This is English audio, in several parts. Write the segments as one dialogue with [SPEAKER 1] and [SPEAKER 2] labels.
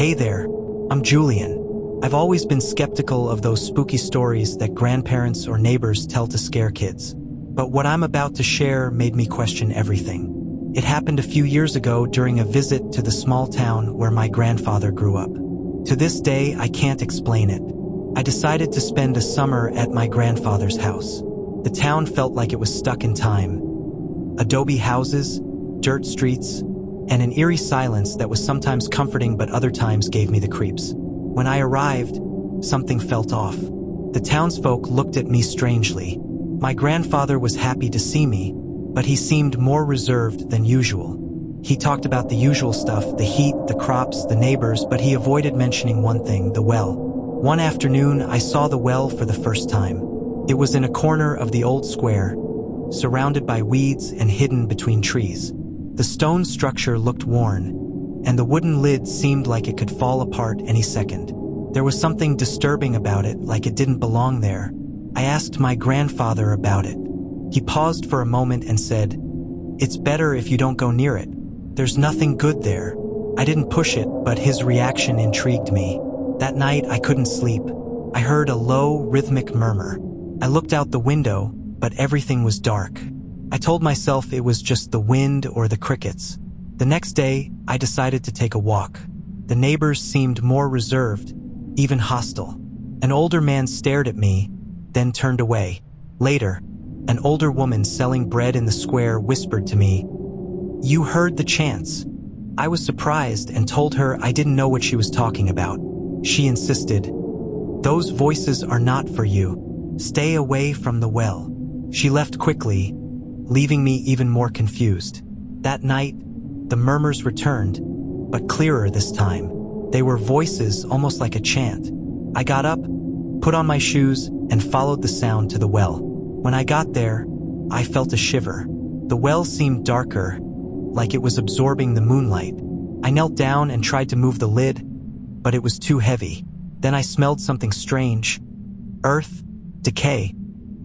[SPEAKER 1] Hey there, I'm Julian. I've always been skeptical of those spooky stories that grandparents or neighbors tell to scare kids. But what I'm about to share made me question everything. It happened a few years ago during a visit to the small town where my grandfather grew up. To this day, I can't explain it. I decided to spend a summer at my grandfather's house. The town felt like it was stuck in time. Adobe houses, dirt streets, and an eerie silence that was sometimes comforting but other times gave me the creeps. When I arrived, something felt off. The townsfolk looked at me strangely. My grandfather was happy to see me, but he seemed more reserved than usual. He talked about the usual stuff, the heat, the crops, the neighbors, but he avoided mentioning one thing, the well. One afternoon, I saw the well for the first time. It was in a corner of the old square, surrounded by weeds and hidden between trees. The stone structure looked worn, and the wooden lid seemed like it could fall apart any second. There was something disturbing about it, like it didn't belong there. I asked my grandfather about it. He paused for a moment and said, "It's better if you don't go near it. There's nothing good there." I didn't push it, but his reaction intrigued me. That night, I couldn't sleep. I heard a low, rhythmic murmur. I looked out the window, but everything was dark. I told myself it was just the wind or the crickets. The next day, I decided to take a walk. The neighbors seemed more reserved, even hostile. An older man stared at me, then turned away. Later, an older woman selling bread in the square whispered to me, "You heard the chants." I was surprised and told her I didn't know what she was talking about. She insisted, "Those voices are not for you. Stay away from the well." She left quickly, leaving me even more confused. That night, the murmurs returned, but clearer this time. They were voices almost like a chant. I got up, put on my shoes, and followed the sound to the well. When I got there, I felt a shiver. The well seemed darker, like it was absorbing the moonlight. I knelt down and tried to move the lid, but it was too heavy. Then I smelled something strange. Earth, decay,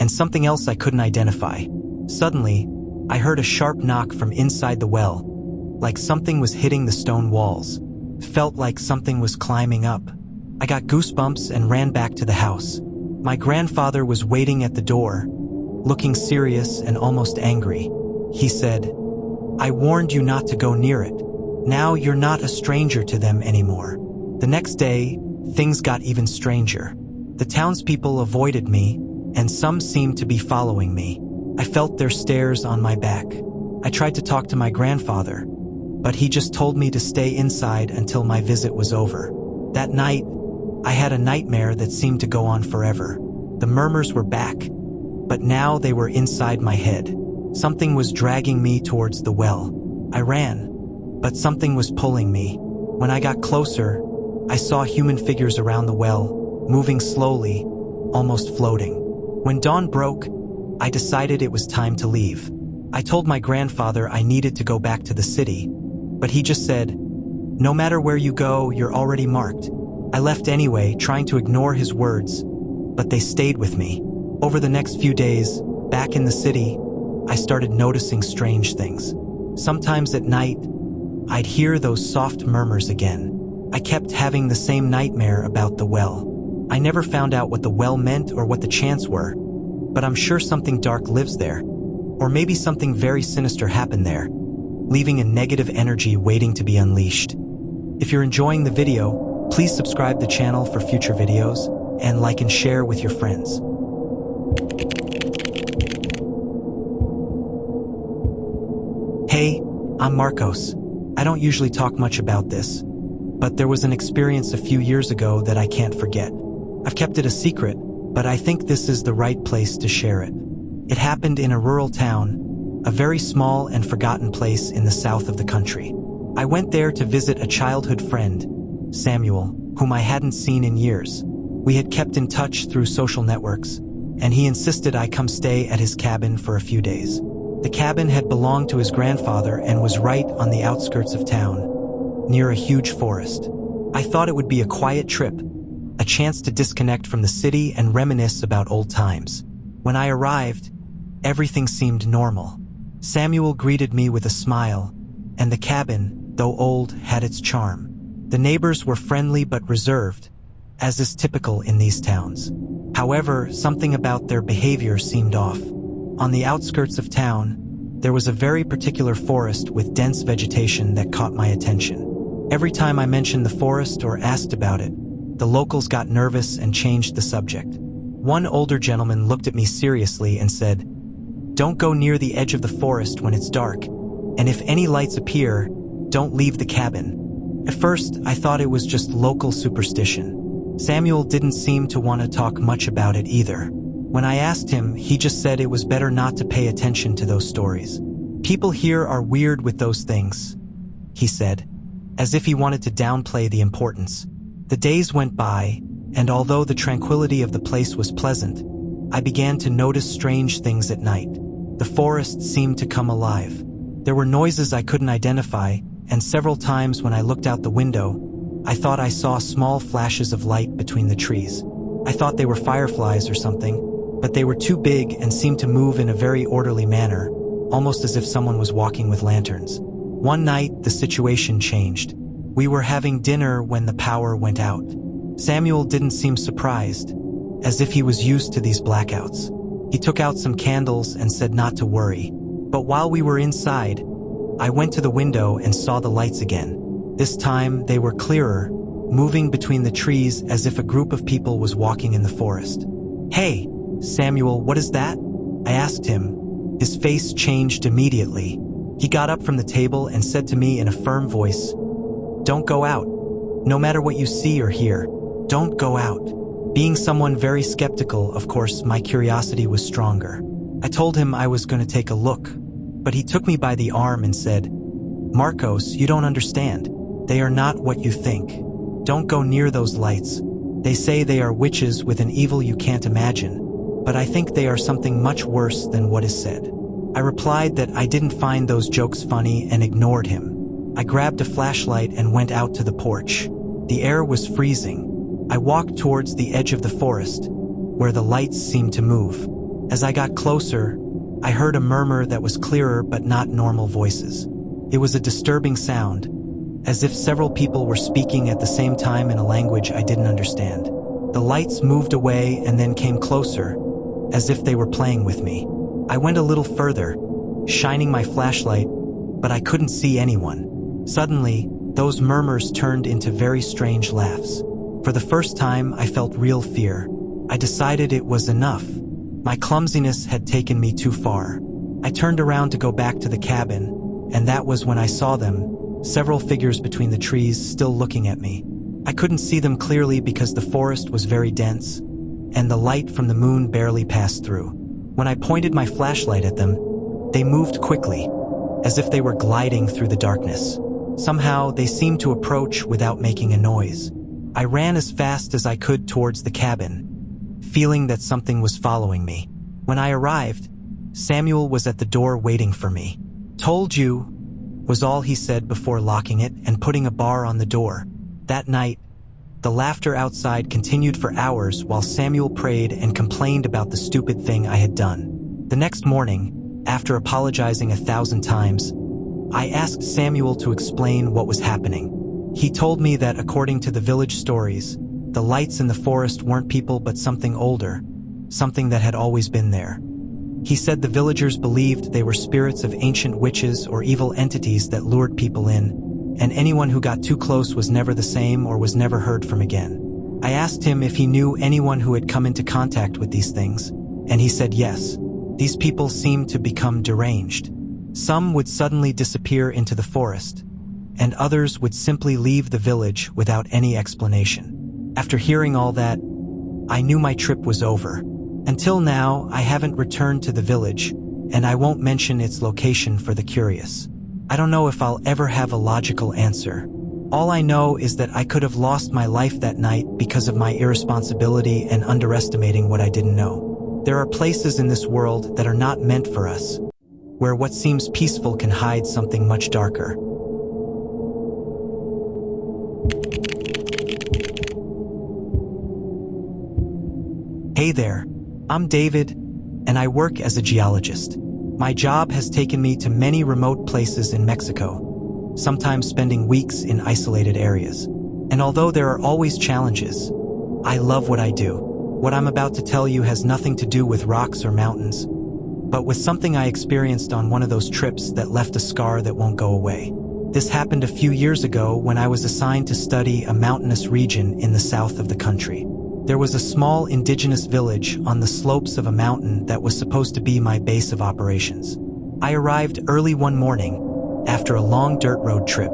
[SPEAKER 1] and something else I couldn't identify. Suddenly, I heard a sharp knock from inside the well, like something was hitting the stone walls. Felt like something was climbing up. I got goosebumps and ran back to the house. My grandfather was waiting at the door, looking serious and almost angry. He said, "I warned you not to go near it. Now you're not a stranger to them anymore." The next day, things got even stranger. The townspeople avoided me, and some seemed to be following me. I felt their stares on my back. I tried to talk to my grandfather, but he just told me to stay inside until my visit was over. That night, I had a nightmare that seemed to go on forever. The murmurs were back, but now they were inside my head. Something was dragging me towards the well. I ran, but something was pulling me. When I got closer, I saw human figures around the well, moving slowly, almost floating. When dawn broke, I decided it was time to leave. I told my grandfather I needed to go back to the city, but he just said, "No matter where you go, you're already marked." I left anyway, trying to ignore his words, but they stayed with me. Over the next few days, back in the city, I started noticing strange things. Sometimes at night, I'd hear those soft murmurs again. I kept having the same nightmare about the well. I never found out what the well meant or what the chants were, but I'm sure something dark lives there. Or maybe something very sinister happened there, leaving a negative energy waiting to be unleashed. If you're enjoying the video, please subscribe to the channel for future videos, and like and share with your friends. Hey, I'm Marcos. I don't usually talk much about this, but there was an experience a few years ago that I can't forget. I've kept it a secret, but I think this is the right place to share it. It happened in a rural town, a very small and forgotten place in the south of the country. I went there to visit a childhood friend, Samuel, whom I hadn't seen in years. We had kept in touch through social networks, and he insisted I come stay at his cabin for a few days. The cabin had belonged to his grandfather and was right on the outskirts of town, near a huge forest. I thought it would be a quiet trip, a chance to disconnect from the city and reminisce about old times. When I arrived, everything seemed normal. Samuel greeted me with a smile, and the cabin, though old, had its charm. The neighbors were friendly but reserved, as is typical in these towns. However, something about their behavior seemed off. On the outskirts of town, there was a very particular forest with dense vegetation that caught my attention. Every time I mentioned the forest or asked about it, the locals got nervous and changed the subject. One older gentleman looked at me seriously and said, "Don't go near the edge of the forest when it's dark, and if any lights appear, don't leave the cabin." At first, I thought it was just local superstition. Samuel didn't seem to want to talk much about it either. When I asked him, he just said it was better not to pay attention to those stories. "People here are weird with those things," he said, as if he wanted to downplay the importance. The days went by, and although the tranquility of the place was pleasant, I began to notice strange things at night. The forest seemed to come alive. There were noises I couldn't identify, and several times when I looked out the window, I thought I saw small flashes of light between the trees. I thought they were fireflies or something, but they were too big and seemed to move in a very orderly manner, almost as if someone was walking with lanterns. One night, the situation changed. We were having dinner when the power went out. Samuel didn't seem surprised, as if he was used to these blackouts. He took out some candles and said not to worry. But while we were inside, I went to the window and saw the lights again. This time, they were clearer, moving between the trees as if a group of people was walking in the forest. "Hey, Samuel, what is that?" I asked him. His face changed immediately. He got up from the table and said to me in a firm voice, "Don't go out. No matter what you see or hear, don't go out." Being someone very skeptical, of course, my curiosity was stronger. I told him I was going to take a look, but he took me by the arm and said, "Marcos, you don't understand. They are not what you think. Don't go near those lights. They say they are witches with an evil you can't imagine, but I think they are something much worse than what is said." I replied that I didn't find those jokes funny and ignored him. I grabbed a flashlight and went out to the porch. The air was freezing. I walked towards the edge of the forest, where the lights seemed to move. As I got closer, I heard a murmur that was clearer but not normal voices. It was a disturbing sound, as if several people were speaking at the same time in a language I didn't understand. The lights moved away and then came closer, as if they were playing with me. I went a little further, shining my flashlight, but I couldn't see anyone. Suddenly, those murmurs turned into very strange laughs. For the first time, I felt real fear. I decided it was enough. My clumsiness had taken me too far. I turned around to go back to the cabin, and that was when I saw them, several figures between the trees still looking at me. I couldn't see them clearly because the forest was very dense, and the light from the moon barely passed through. When I pointed my flashlight at them, they moved quickly, as if they were gliding through the darkness. Somehow, they seemed to approach without making a noise. I ran as fast as I could towards the cabin, feeling that something was following me. When I arrived, Samuel was at the door waiting for me. "Told you," was all he said before locking it and putting a bar on the door. That night, the laughter outside continued for hours while Samuel prayed and complained about the stupid thing I had done. The next morning, after apologizing 1,000 times, I asked Samuel to explain what was happening. He told me that according to the village stories, the lights in the forest weren't people but something older, something that had always been there. He said the villagers believed they were spirits of ancient witches or evil entities that lured people in, and anyone who got too close was never the same or was never heard from again. I asked him if he knew anyone who had come into contact with these things, and he said yes. These people seemed to become deranged. Some would suddenly disappear into the forest, and others would simply leave the village without any explanation. After hearing all that, I knew my trip was over. Until now, I haven't returned to the village, and I won't mention its location for the curious. I don't know if I'll ever have a logical answer. All I know is that I could have lost my life that night because of my irresponsibility and underestimating what I didn't know. There are places in this world that are not meant for us, where what seems peaceful can hide something much darker. Hey there, I'm David, and I work as a geologist. My job has taken me to many remote places in Mexico, sometimes spending weeks in isolated areas. And although there are always challenges, I love what I do. What I'm about to tell you has nothing to do with rocks or mountains, but with something I experienced on one of those trips that left a scar that won't go away. This happened a few years ago when I was assigned to study a mountainous region in the south of the country. There was a small indigenous village on the slopes of a mountain that was supposed to be my base of operations. I arrived early one morning after a long dirt road trip.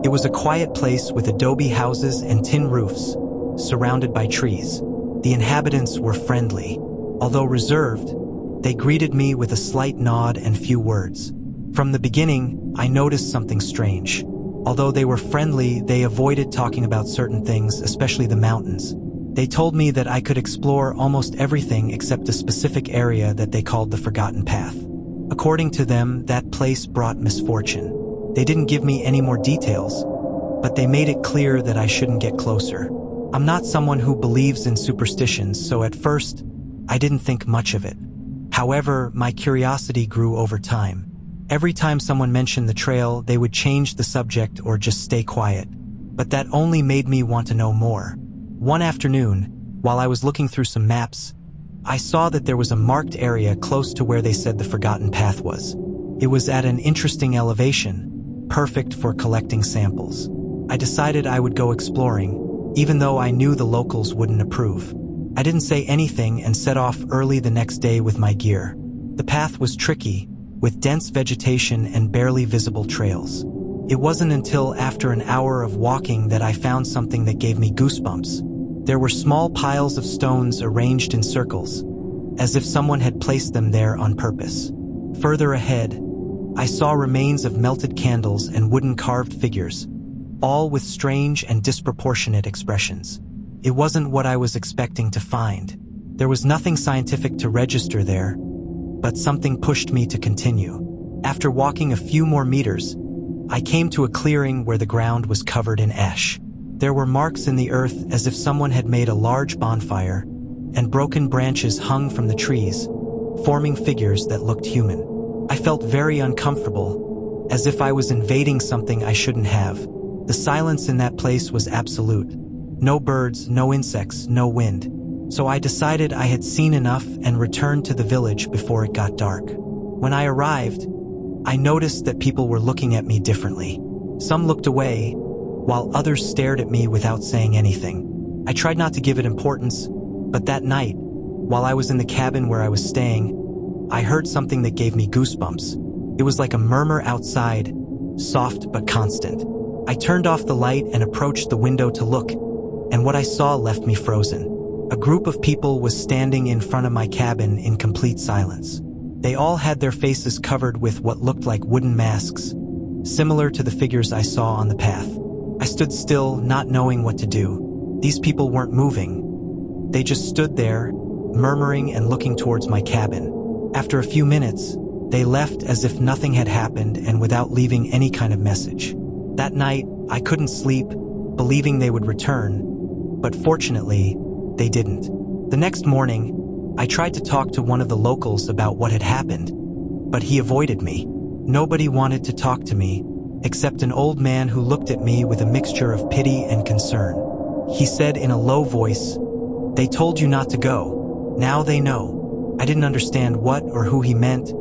[SPEAKER 1] It was a quiet place with adobe houses and tin roofs, surrounded by trees. The inhabitants were friendly. Although reserved, they greeted me with a slight nod and few words. From the beginning, I noticed something strange. Although they were friendly, they avoided talking about certain things, especially the mountains. They told me that I could explore almost everything except a specific area that they called the Forgotten Path. According to them, that place brought misfortune. They didn't give me any more details, but they made it clear that I shouldn't get closer. I'm not someone who believes in superstitions, so at first, I didn't think much of it. However, my curiosity grew over time. Every time someone mentioned the trail, they would change the subject or just stay quiet. But that only made me want to know more. One afternoon, while I was looking through some maps, I saw that there was a marked area close to where they said the Forgotten Path was. It was at an interesting elevation, perfect for collecting samples. I decided I would go exploring, even though I knew the locals wouldn't approve. I didn't say anything and set off early the next day with my gear. The path was tricky, with dense vegetation and barely visible trails. It wasn't until after an hour of walking that I found something that gave me goosebumps. There were small piles of stones arranged in circles, as if someone had placed them there on purpose. Further ahead, I saw remains of melted candles and wooden carved figures, all with strange and disproportionate expressions. It wasn't what I was expecting to find. There was nothing scientific to register there, but something pushed me to continue. After walking a few more meters, I came to a clearing where the ground was covered in ash. There were marks in the earth as if someone had made a large bonfire, and broken branches hung from the trees, forming figures that looked human. I felt very uncomfortable, as if I was invading something I shouldn't have. The silence in that place was absolute. No birds, no insects, no wind. So I decided I had seen enough and returned to the village before it got dark. When I arrived, I noticed that people were looking at me differently. Some looked away, while others stared at me without saying anything. I tried not to give it importance, but that night, while I was in the cabin where I was staying, I heard something that gave me goosebumps. It was like a murmur outside, soft but constant. I turned off the light and approached the window to look, and what I saw left me frozen. A group of people was standing in front of my cabin in complete silence. They all had their faces covered with what looked like wooden masks, similar to the figures I saw on the path. I stood still, not knowing what to do. These people weren't moving. They just stood there, murmuring and looking towards my cabin. After a few minutes, they left as if nothing had happened and without leaving any kind of message. That night, I couldn't sleep, believing they would return, but fortunately, they didn't. The next morning, I tried to talk to one of the locals about what had happened, but he avoided me. Nobody wanted to talk to me, except an old man who looked at me with a mixture of pity and concern. He said in a low voice, "They told you not to go. Now they know." I didn't understand what or who he meant,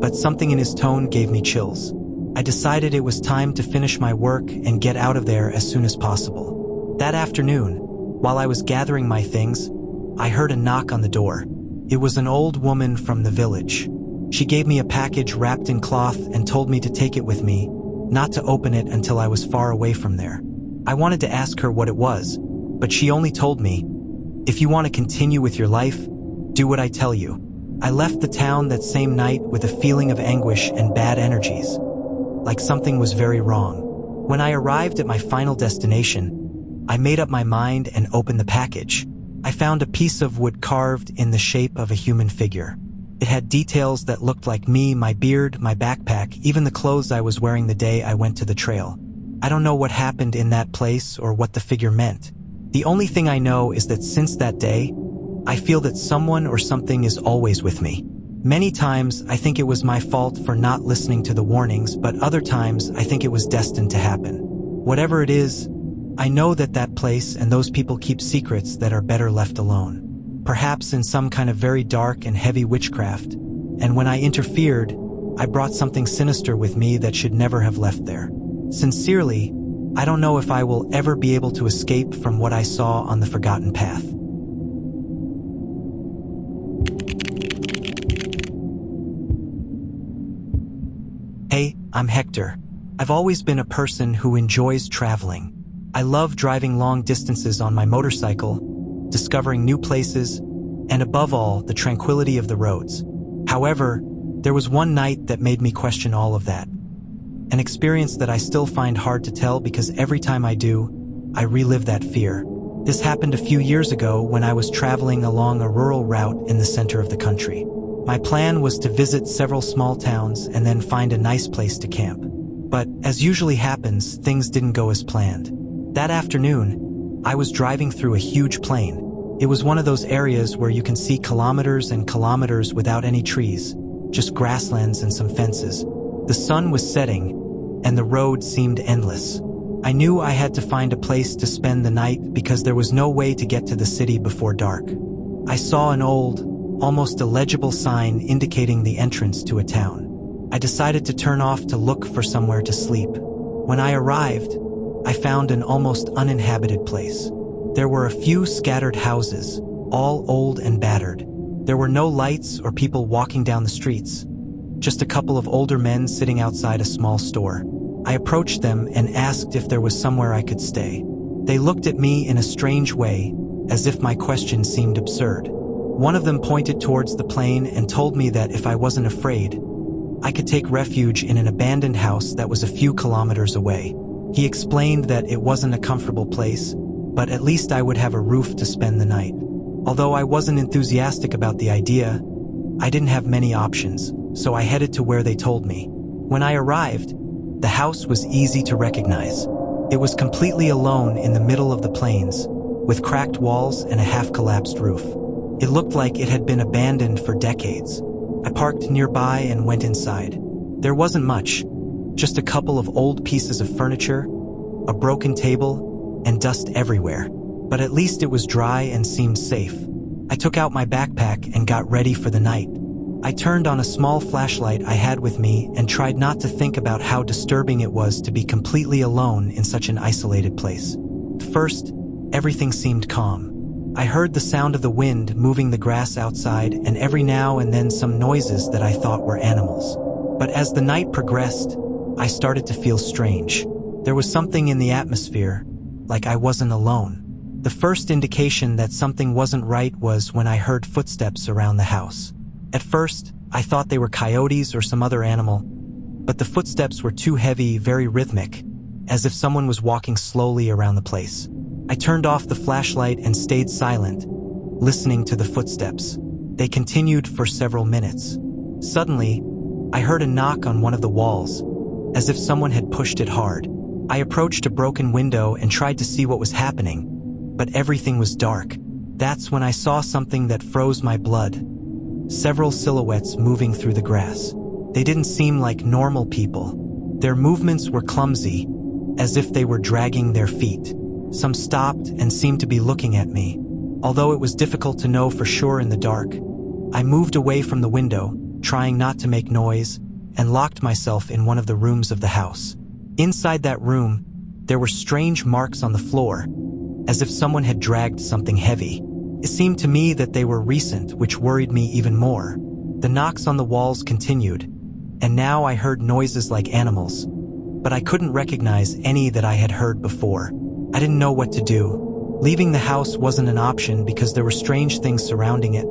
[SPEAKER 1] but something in his tone gave me chills. I decided it was time to finish my work and get out of there as soon as possible. That afternoon, while I was gathering my things, I heard a knock on the door. It was an old woman from the village. She gave me a package wrapped in cloth and told me to take it with me, not to open it until I was far away from there. I wanted to ask her what it was, but she only told me, "If you want to continue with your life, do what I tell you." I left the town that same night with a feeling of anguish and bad energies, like something was very wrong. When I arrived at my final destination, I made up my mind and opened the package. I found a piece of wood carved in the shape of a human figure. It had details that looked like me, my beard, my backpack, even the clothes I was wearing the day I went to the trail. I don't know what happened in that place or what the figure meant. The only thing I know is that since that day, I feel that someone or something is always with me. Many times, I think it was my fault for not listening to the warnings, but other times, I think it was destined to happen. Whatever it is, I know that that place and those people keep secrets that are better left alone. Perhaps in some kind of very dark and heavy witchcraft. And when I interfered, I brought something sinister with me that should never have left there. Sincerely, I don't know if I will ever be able to escape from what I saw on the forgotten path. Hey, I'm Hector. I've always been a person who enjoys traveling. I love driving long distances on my motorcycle, discovering new places, and above all, the tranquility of the roads. However, there was one night that made me question all of that. An experience that I still find hard to tell because every time I do, I relive that fear. This happened a few years ago when I was traveling along a rural route in the center of the country. My plan was to visit several small towns and then find a nice place to camp. But, as usually happens, things didn't go as planned. That afternoon, I was driving through a huge plain. It was one of those areas where you can see kilometers and kilometers without any trees, just grasslands and some fences. The sun was setting, and the road seemed endless. I knew I had to find a place to spend the night because there was no way to get to the city before dark. I saw an old, almost illegible sign indicating the entrance to a town. I decided to turn off to look for somewhere to sleep. When I arrived, I found an almost uninhabited place. There were a few scattered houses, all old and battered. There were no lights or people walking down the streets, just a couple of older men sitting outside a small store. I approached them and asked if there was somewhere I could stay. They looked at me in a strange way, as if my question seemed absurd. One of them pointed towards the plain and told me that if I wasn't afraid, I could take refuge in an abandoned house that was a few kilometers away. He explained that it wasn't a comfortable place, but at least I would have a roof to spend the night. Although I wasn't enthusiastic about the idea, I didn't have many options, so I headed to where they told me. When I arrived, the house was easy to recognize. It was completely alone in the middle of the plains, with cracked walls and a half-collapsed roof. It looked like it had been abandoned for decades. I parked nearby and went inside. There wasn't much, just a couple of old pieces of furniture, a broken table, and dust everywhere. But at least it was dry and seemed safe. I took out my backpack and got ready for the night. I turned on a small flashlight I had with me and tried not to think about how disturbing it was to be completely alone in such an isolated place. First, everything seemed calm. I heard the sound of the wind moving the grass outside and every now and then some noises that I thought were animals. But as the night progressed, I started to feel strange. There was something in the atmosphere, like I wasn't alone. The first indication that something wasn't right was when I heard footsteps around the house. At first, I thought they were coyotes or some other animal, but the footsteps were too heavy, very rhythmic, as if someone was walking slowly around the place. I turned off the flashlight and stayed silent, listening to the footsteps. They continued for several minutes. Suddenly, I heard a knock on one of the walls, as if someone had pushed it hard. I approached a broken window and tried to see what was happening, but everything was dark. That's when I saw something that froze my blood. Several silhouettes moving through the grass. They didn't seem like normal people. Their movements were clumsy, as if they were dragging their feet. Some stopped and seemed to be looking at me. Although it was difficult to know for sure in the dark, I moved away from the window, trying not to make noise, and locked myself in one of the rooms of the house. Inside that room, there were strange marks on the floor, as if someone had dragged something heavy. It seemed to me that they were recent, which worried me even more. The knocks on the walls continued, and now I heard noises like animals, but I couldn't recognize any that I had heard before. I didn't know what to do. Leaving the house wasn't an option because there were strange things surrounding it,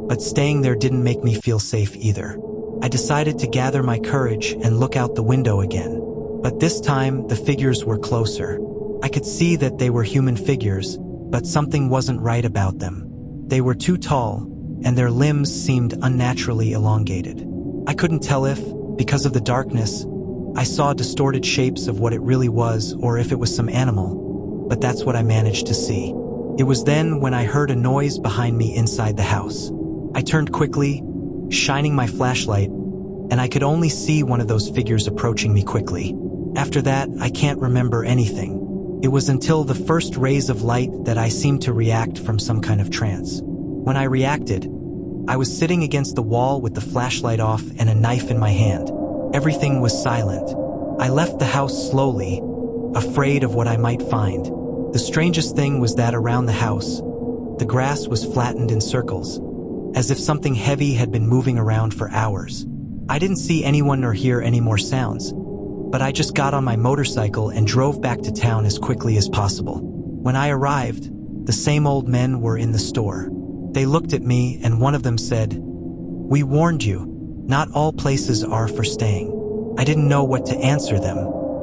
[SPEAKER 1] but staying there didn't make me feel safe either. I decided to gather my courage and look out the window again. But this time, the figures were closer. I could see that they were human figures, but something wasn't right about them. They were too tall, and their limbs seemed unnaturally elongated. I couldn't tell if, because of the darkness, I saw distorted shapes of what it really was or if it was some animal, but that's what I managed to see. It was then when I heard a noise behind me inside the house. I turned quickly, shining my flashlight, and I could only see one of those figures approaching me quickly. After that, I can't remember anything. It was until the first rays of light that I seemed to react from some kind of trance. When I reacted, I was sitting against the wall with the flashlight off and a knife in my hand. Everything was silent. I left the house slowly, afraid of what I might find. The strangest thing was that around the house, the grass was flattened in circles, as if something heavy had been moving around for hours. I didn't see anyone or hear any more sounds, but I just got on my motorcycle and drove back to town as quickly as possible. When I arrived, the same old men were in the store. They looked at me and one of them said, "We warned you, not all places are for staying." I didn't know what to answer them.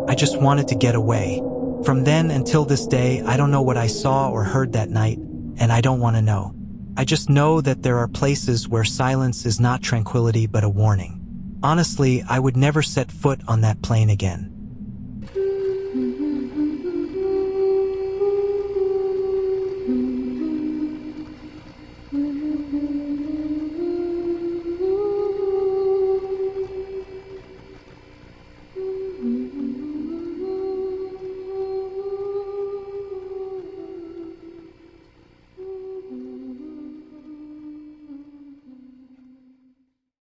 [SPEAKER 1] I just wanted to get away. From then until this day, I don't know what I saw or heard that night, and I don't want to know. I just know that there are places where silence is not tranquility but a warning. Honestly, I would never set foot on that plane again.